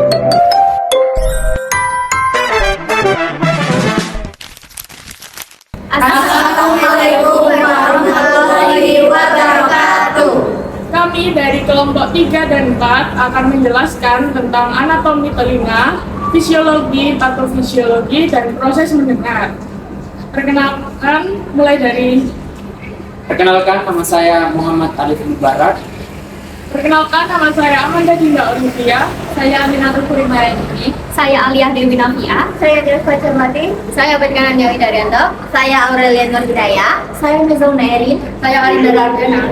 Assalamualaikum warahmatullahi wabarakatuh. Kami dari kelompok 3 dan 4 akan menjelaskan tentang anatomi telinga, fisiologi, patofisiologi, dan proses mendengar. Perkenalkan, nama saya Muhammad Alif Mubarak. Perkenalkan, nama saya Amanda Dinda Olivia. Saya Aminatul Kurimarini. Saya Aliyah Dewi Nafia. Saya Desva Cermati. Saya Berkanan Jawi Daryanto. Saya Aurelia Nur Hidayah. Saya Nizam Nairin. Saya Arinda Lardana.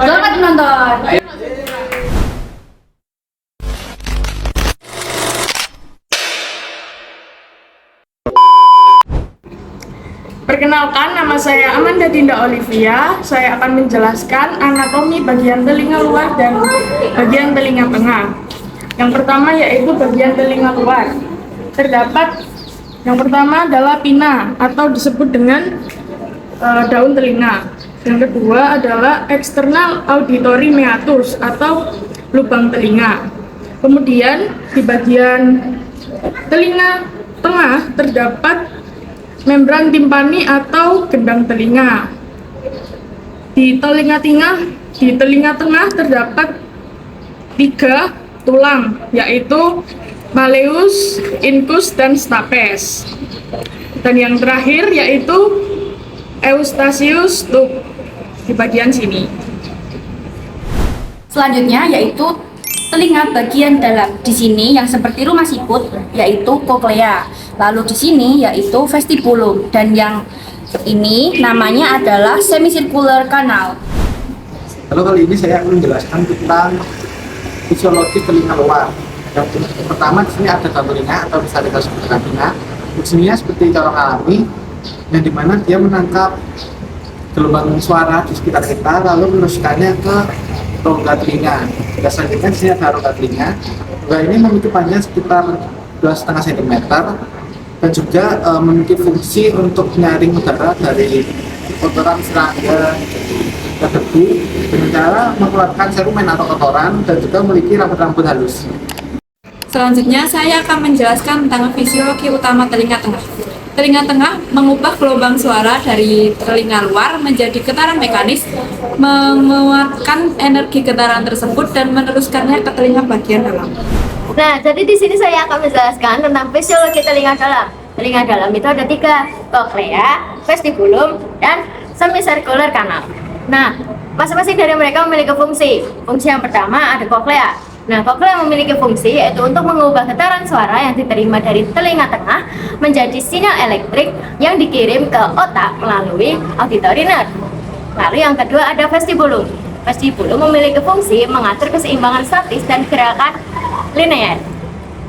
Selamat menonton. Perkenalkan, nama saya Amanda Dinda Olivia. Saya akan menjelaskan anatomi bagian telinga luar dan bagian telinga tengah. Yang pertama yaitu bagian telinga luar. Yang pertama adalah pinna atau disebut dengan daun telinga. Yang kedua adalah external auditory meatus atau lubang telinga. Kemudian di bagian telinga tengah terdapat membran timpani atau gendang telinga. Di telinga tengah terdapat 3 tulang, yaitu malleus, incus, dan stapes. Dan yang terakhir yaitu eustachius tube di bagian sini. Selanjutnya yaitu telinga bagian dalam. Di sini yang seperti rumah siput yaitu koklea. Lalu di sini yaitu vestibulum, dan yang ini namanya adalah semicircular canal. Lalu kali ini saya akan menjelaskan tentang fisiologi telinga luar. Yang pertama di sini ada daun telinga atau bisa kita sebut dengan telinga. Fungsinya seperti corong alami, yang dimana dia menangkap gelombang suara di sekitar kita lalu meneruskannya ke rongga telinga. Dan selanjutnya di sini ada rongga telinga. Rongga ini memiliki panjang sekitar 2,5 cm dan juga memiliki fungsi untuk menyaring udara dari kotoran serangga dan debu dengan cara mengeluarkan serumen atau kotoran, dan juga memiliki rambut-rambut halus. Selanjutnya saya akan menjelaskan tentang fisiologi utama telinga tengah. Telinga tengah mengubah gelombang suara dari telinga luar menjadi getaran mekanis, menguatkan energi getaran tersebut dan meneruskannya ke telinga bagian dalam. Nah, jadi di sini saya akan menjelaskan tentang fisiologi telinga dalam. Telinga dalam itu ada 3, koklea, vestibulum, dan semicircular canal. Nah, masing-masing dari mereka memiliki fungsi. Fungsi yang pertama ada koklea. Nah, koklea memiliki fungsi yaitu untuk mengubah getaran suara yang diterima dari telinga tengah menjadi sinyal elektrik yang dikirim ke otak melalui auditory nerve. Lalu yang kedua ada vestibulum. Vestibulum memiliki fungsi mengatur keseimbangan statis dan gerakan linear.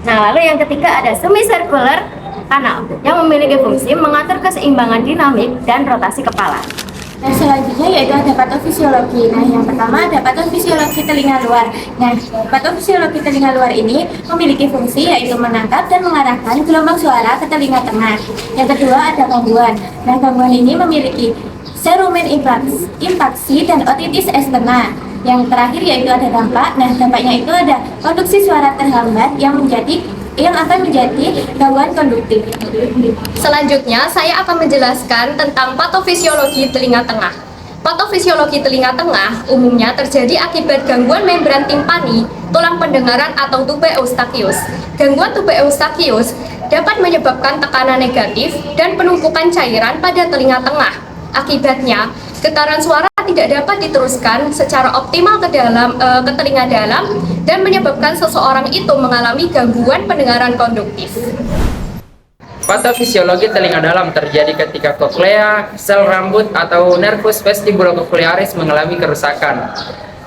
Nah, lalu yang ketiga ada semicircular canal yang memiliki fungsi mengatur keseimbangan dinamik dan rotasi kepala. Nah, selanjutnya yaitu ada patofisiologi. Nah, yang pertama ada patofisiologi telinga luar. Nah, patofisiologi telinga luar ini memiliki fungsi yaitu menangkap dan mengarahkan gelombang suara ke telinga tengah. Yang kedua ada gangguan. Nah, gangguan ini memiliki serumen impaksi dan otitis eksterna. Yang terakhir yaitu ada dampak. Nah, dampaknya itu ada konduksi suara terhambat yang akan menjadi gangguan konduktif. Selanjutnya, saya akan menjelaskan tentang patofisiologi telinga tengah. Patofisiologi telinga tengah umumnya terjadi akibat gangguan membran timpani, tulang pendengaran atau tube eustachius. Gangguan tube eustachius dapat menyebabkan tekanan negatif dan penumpukan cairan pada telinga tengah. Akibatnya, getaran suara tidak dapat diteruskan secara optimal ke telinga dalam dan menyebabkan seseorang itu mengalami gangguan pendengaran konduktif. Patofisiologi telinga dalam terjadi ketika koklea, sel rambut atau nervus vestibulocochlearis mengalami kerusakan.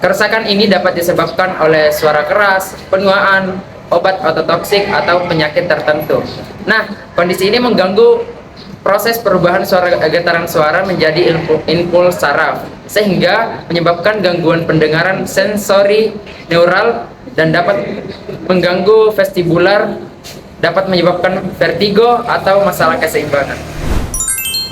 Kerusakan ini dapat disebabkan oleh suara keras, penuaan, obat ototoksik atau penyakit tertentu. Nah, kondisi ini mengganggu proses perubahan getaran suara menjadi impuls saraf, sehingga menyebabkan gangguan pendengaran sensori neural dan dapat mengganggu vestibular, dapat menyebabkan vertigo atau masalah keseimbangan.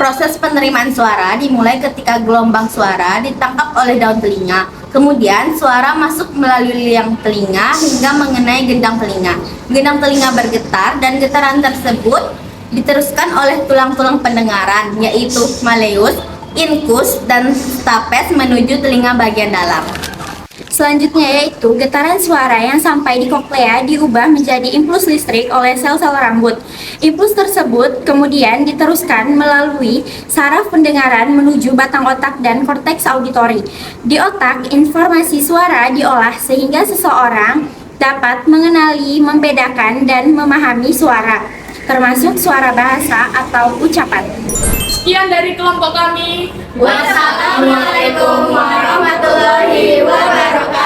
Proses penerimaan suara dimulai ketika gelombang suara ditangkap oleh daun telinga, Kemudian suara masuk melalui liang telinga hingga mengenai gendang telinga. Gendang telinga bergetar dan getaran tersebut diteruskan oleh tulang-tulang pendengaran yaitu malleus, incus, dan stapes menuju telinga bagian dalam. Selanjutnya yaitu getaran suara yang sampai di koklea diubah menjadi impuls listrik oleh sel-sel rambut. Impuls tersebut kemudian diteruskan melalui saraf pendengaran menuju batang otak dan korteks auditori. Di otak, informasi suara diolah sehingga seseorang dapat mengenali, membedakan, dan memahami suara, termasuk suara bahasa atau ucapan. Sekian dari kelompok kami. Wassalamualaikum warahmatullahi wabarakatuh.